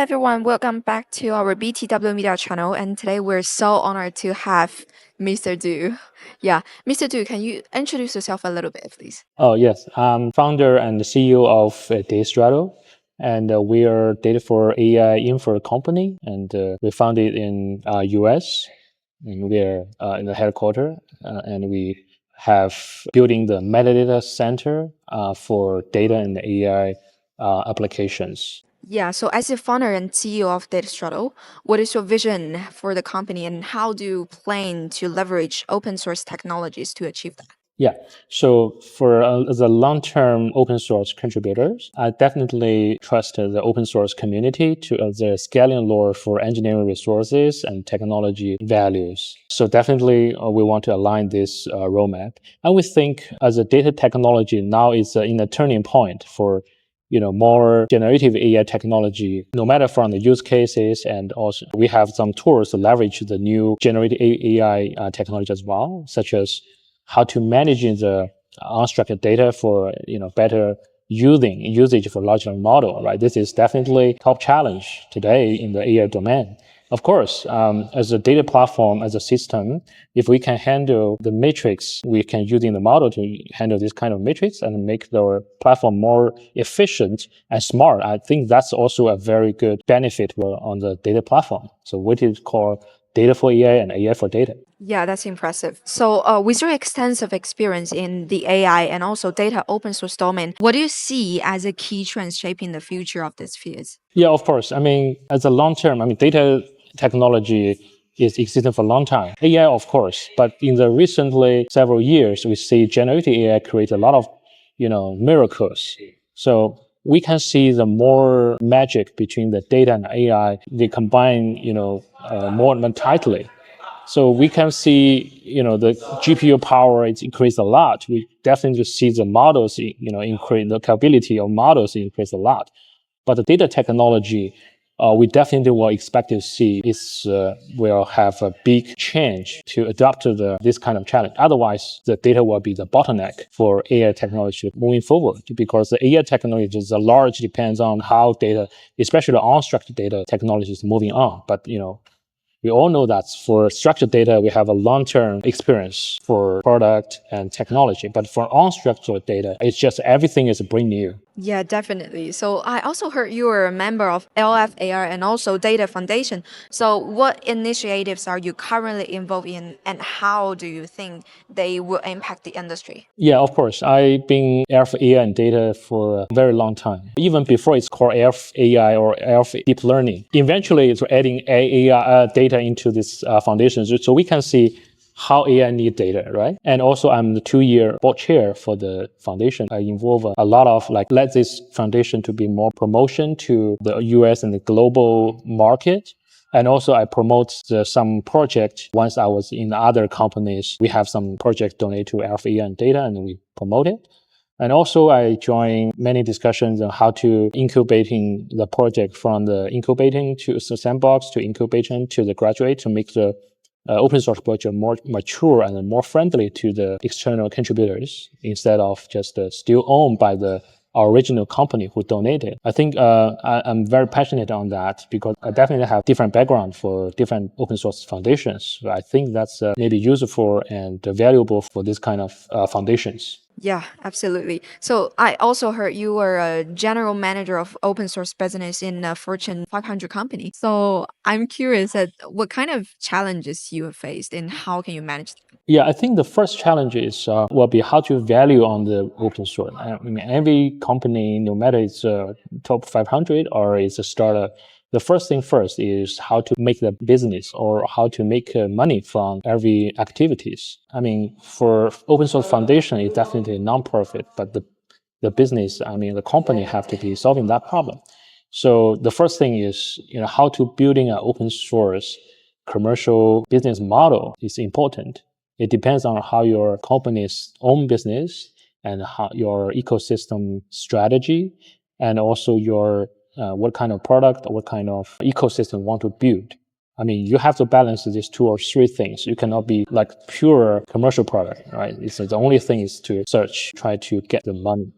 everyone, welcome back to our BTW Media channel. And today we're so honored to have Mr. Du. Yeah, Mr. Du, can you introduce yourself a little bit, please? Oh, yes. I'm founder and CEO of Datastrato. And we are data for AI infra company. And we founded in US. And we're in the headquarters. And we have building the metadata center for data and AI applications. Yeah, so as the founder and CEO of Datastrato, what is your vision for the company and how do you plan to leverage open source technologies to achieve that? Yeah, so for the long-term open source contributors, I definitely trust the open source community to the scaling law for engineering resources and technology values. So definitely we want to align this roadmap. And we think as a data technology now is in a turning point for more generative AI technology, no matter from the use cases, and also we have some tools to leverage the new generative AI technology as well, such as how to manage the unstructured data for better usage for large language model, right? This is definitely top challenge today in the AI domain. Of course, as a data platform, as a system, if we can handle the matrix, we can using the model to handle this kind of matrix and make the platform more efficient and smart. I think that's also a very good benefit on the data platform. So what is called data for AI and AI for data. Yeah, that's impressive. So with your extensive experience in the AI and also data open source domain, what do you see as a key trend shaping the future of these fields? Yeah, of course. I mean, as a long term, data technology is existing for a long time. AI, of course, but in the recently several years, we see generative AI create a lot of, miracles. So we can see the more magic between the data and AI. They combine, more and tightly. So we can see, the GPU power is increased a lot. We definitely see the models, increase, the capability of models increase a lot. But the data technology, we definitely will expect to see will have a big change to adapt to this kind of challenge. Otherwise, the data will be the bottleneck for AI technology moving forward, because the AI technology is large depends on how data, especially the unstructured data technology is moving on. But we all know that for structured data, we have a long-term experience for product and technology. But for unstructured data, it's just everything is brand new. Yeah, definitely. So I also heard you are a member of LFAR and also Data Foundation. So what initiatives are you currently involved in and how do you think they will impact the industry? Yeah, of course. I've been LFAR and data for a very long time. Even before it's called LFAI or LF deep learning. Eventually, it's adding AI data into this foundation. So we can see how AI need data, right? And also I'm the 2-year board chair for the foundation. I involve a lot of let this foundation to be more promotion to the US and the global market. And also I promote some project. Once I was in other companies, we have some project donated to LFAI and data and we promote it. And also I join many discussions on how to incubating the project from the incubating to the sandbox to incubation to the graduate to make the open source project more mature and more friendly to the external contributors instead of just still owned by the original company who donated. I think I'm very passionate on that because I definitely have different background for different open source foundations. So I think that's maybe useful and valuable for this kind of foundations. Yeah, absolutely. So I also heard you were a general manager of open source business in a Fortune 500 company. So I'm curious at what kind of challenges you have faced and how can you manage them? Yeah, I think the first challenge is will be how to value on the open source. Every company, no matter it's a top 500 or it's a startup, the first thing first is how to make the business or how to make money from every activities. For open source foundation, it's definitely non-profit, but the business, the company have to be solving that problem. So the first thing is, how to building an open source commercial business model is important. It depends on how your company's own business and how your ecosystem strategy and also your what kind of product or what kind of ecosystem you want to build. You have to balance these 2 or 3 things. You cannot be like pure commercial product, right? The only thing is to search, try to get the money.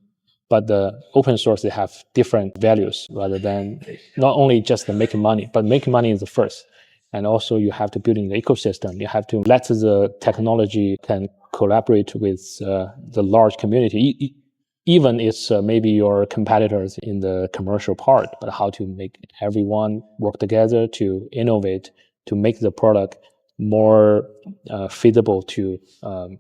But the open source, they have different values rather than not only just the making money, but making money is the first. And also you have to build in the ecosystem. You have to let the technology can collaborate with the large community. Even it's maybe your competitors in the commercial part, but how to make everyone work together to innovate, to make the product more feasible to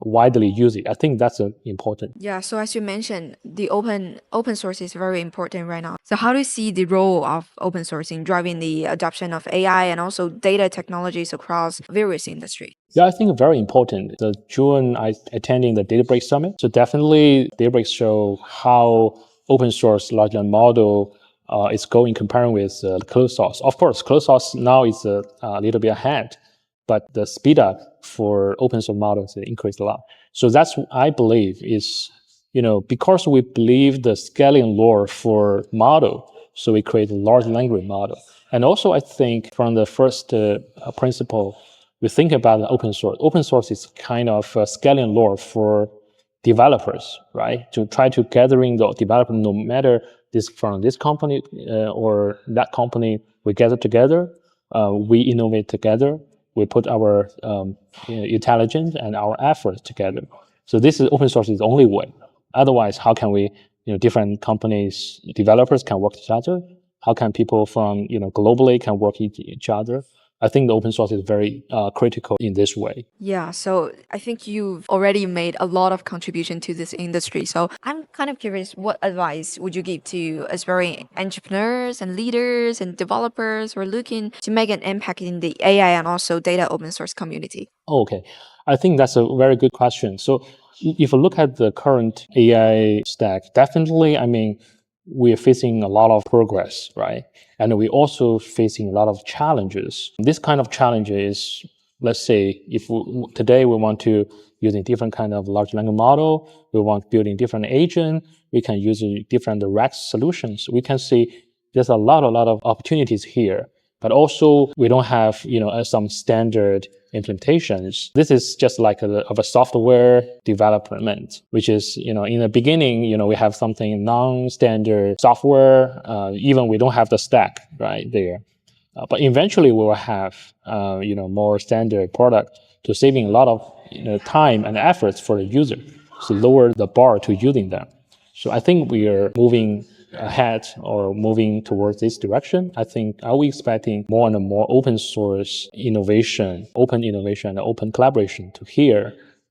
widely use it. I think that's important. Yeah, so as you mentioned, the open source is very important right now. So how do you see the role of open source in driving the adoption of AI and also data technologies across various industries? Yeah, I think very important. The June I attending the Databricks Summit. So definitely Databricks show how open source large language model is going comparing with closed source. Of course, closed source now is a little bit ahead, but the speed up for open source models increased a lot. So that's what I believe is, because we believe the scaling law for model, so we create a large language model. And also I think from the first principle, we think about the open source. Open source is kind of a scaling law for developers, right? To try to gathering the developer, no matter this from this company or that company, we gather together, we innovate together, we put our intelligence and our efforts together. So this is open source is the only way. Otherwise, how can we, different companies, developers can work each other? How can people from, globally can work each other? I think the open source is very critical in this way. Yeah, so I think you've already made a lot of contribution to this industry. So I'm kind of curious, what advice would you give to aspiring entrepreneurs and leaders and developers who are looking to make an impact in the AI and also data open source community? Okay, I think that's a very good question. So if you look at the current AI stack, definitely, we're facing a lot of progress, right? And we're also facing a lot of challenges. This kind of challenge is, let's say, if today we want to using different kind of large language model, we want building different agent, we can use different RAG solutions. We can see there's a lot of opportunities here. But also we don't have, some standard implementations. This is just like a software development, which is, in the beginning, we have something non-standard software. Even we don't have the stack right there. But eventually we will have, more standard product to saving a lot of time and efforts for the user to lower the bar to using them. So I think we are moving ahead or moving towards this direction. I think are we expecting more and more open source innovation, and open collaboration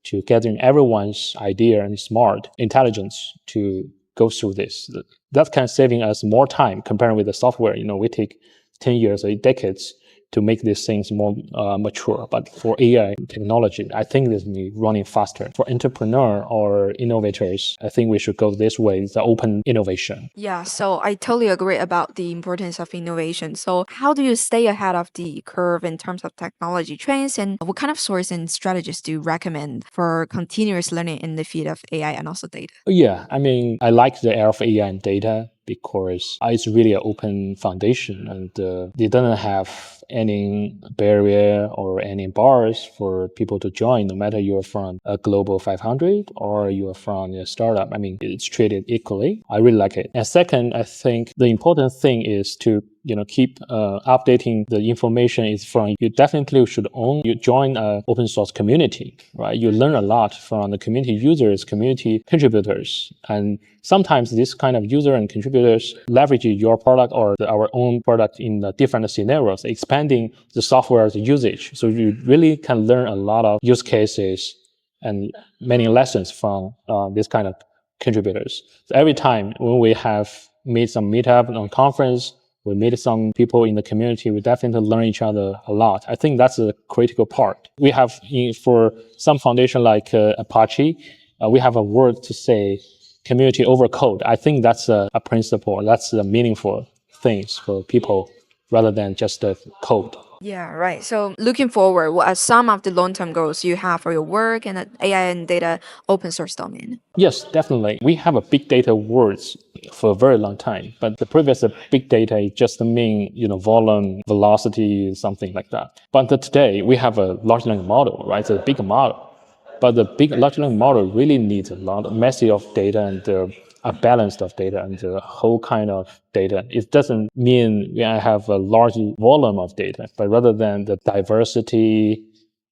to gathering everyone's idea and smart intelligence to go through this. That kind of saving us more time compared with the software. We take 10 years or decades to make these things more mature. But for AI technology, I think this will be running faster. For entrepreneur or innovators, I think we should go this way, the open innovation. Yeah, so I totally agree about the importance of innovation. So how do you stay ahead of the curve in terms of technology trends, and what kind of source and strategies do you recommend for continuous learning in the field of AI and also data? Yeah, I like the area of AI and data because it's really an open foundation and it doesn't have any barrier or any bars for people to join, no matter you're from a global 500 or you're from a startup. It's treated equally. I really like it. And second, I think the important thing is to keep updating the information is from you definitely should you join an open source community, right? You learn a lot from the community users, community contributors. And sometimes this kind of user and contributors leverage your product or our own product in the different scenarios, expanding the software's usage. So you really can learn a lot of use cases and many lessons from this kind of contributors. So every time when we have made some meetup or conference, we meet some people in the community, we definitely learn each other a lot. I think that's a critical part. We have, for some foundation like Apache, we have a word to say community over code. I think that's a principle. That's a meaningful things for people rather than just the code. Yeah, right. So looking forward, what are some of the long-term goals you have for your work in the AI and data open source domain? Yes, definitely. We have a big data words for a very long time, but the previous big data just mean, volume, velocity, something like that. But today we have a large language model, right? It's a big model. But the big large language model really needs a lot of massive of data and a balance of data and the whole kind of data. It doesn't mean I have a large volume of data, but rather than the diversity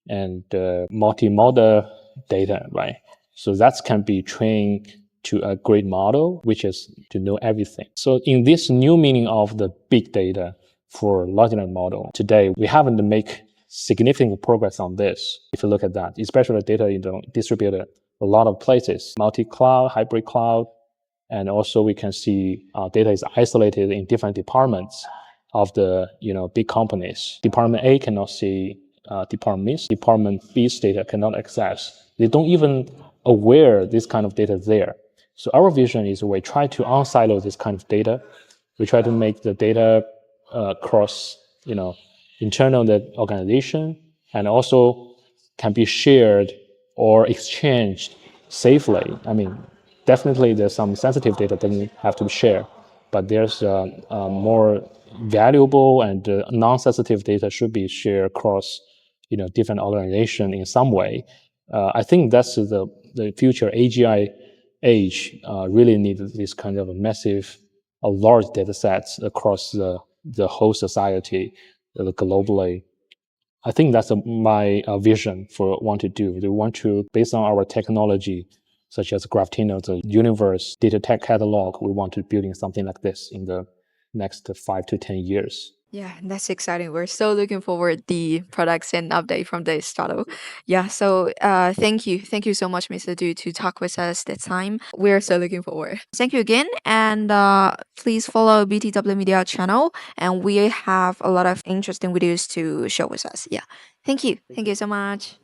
and multimodal data, right? So that can be trained to a great model, which is to know everything. So in this new meaning of the big data for large language model, today we haven't made significant progress on this. If you look at that, especially data distributed a lot of places, multi-cloud, hybrid cloud, and also we can see data is isolated in different departments of the big companies. Department A cannot see Department B's data cannot access. They don't even aware this kind of data is there. So our vision is we try to unsilo this kind of data. We try to make the data cross, internal the organization, and also can be shared or exchanged safely. I mean, definitely there's some sensitive data that doesn't have to be shared, but there's more valuable and non-sensitive data should be shared across, different organizations in some way. I think that's the future AGI age. Really needs this kind of a massive, large data sets across the whole society globally. I think that's my vision for what to do. We want to, based on our technology, such as Graphene, the universe data tech catalog, we want to build in something like this in the next 5 to 10 years. Yeah, that's exciting. We're so looking forward the products and update from Datastrato. Yeah, so thank you. Thank you so much, Mr. Du, to talk with us this time. We're so looking forward. Thank you again. And please follow BTW Media channel. And we have a lot of interesting videos to show with us. Yeah. Thank you. Thank you so much.